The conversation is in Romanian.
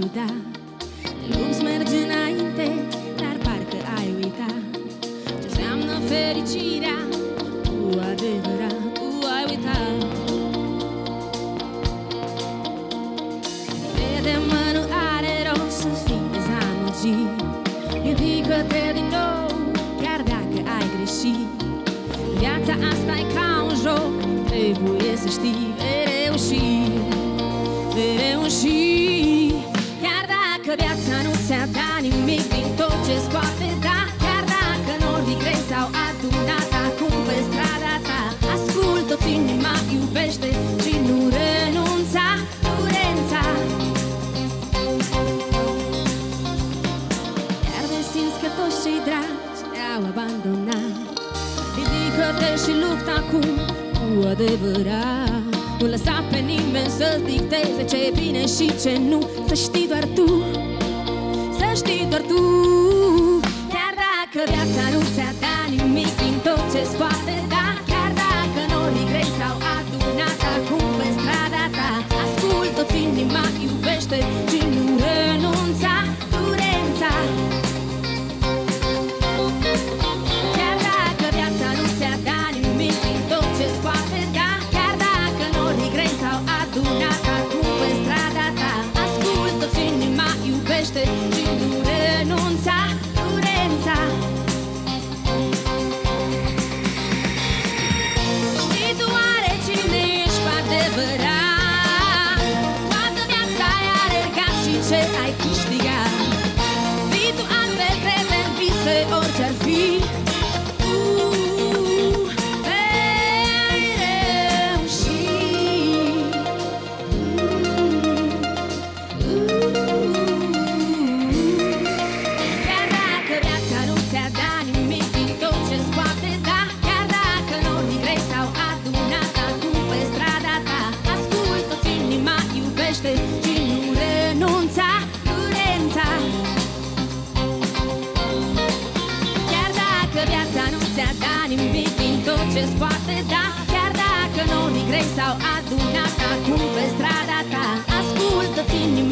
ciudat. Lupți mergi înainte, dar parcă ai uitat ce înseamnă fericirea cu adevărat, tu ai uitat. Crede-mă, nu are rost să fii dezamăgit. Ridică-te din nou, chiar dacă ai greșit. Viața asta e ca un joc, trebuie să știi, vei reuși, vei reuși. Chiar dacă viața nu ți-a dat nimic din tot ce-ți poate da, chiar dacă nori grei s-au adunat acum pe strada ta, ascultă-ți inima, iubește și nu renunța, nu renunța. Chiar de simți că toți cei dragi te-au abandonat, ridică-te și luptă acum cu adevărat. Nu lăsa pe nimeni să-ți dicteze ce e bine și ce nu. Să știi doar tu, să știi doar tu. Chiar dacă viața nu ți-a dat nimic din tot ce-ți poate da, chiar dacă norii grei s-au adunat acum pe strada ta, ascultă-ți inima, iubește și nu renunța, nu renunța. Chiar dacă viața nu ți-a dat nimic din tot ce-ți poate da, chiar dacă norii grei s-au adunat acum pe strada ta, ascultă-ți inima, iubește și nu renunța, nu renunța. Știi tu oare cine ești cu adevărat? Toată viața ai alergat și ce ai câștigat? Fii tu altfel, crede în vise, orice-ar fi. Și nu renunța, nu renunța. Chiar dacă viața nu ți-a dat nimic din tot ce-ți poate da, chiar dacă norii grei s-au adunat acum pe strada ta, ascultă-ți inima.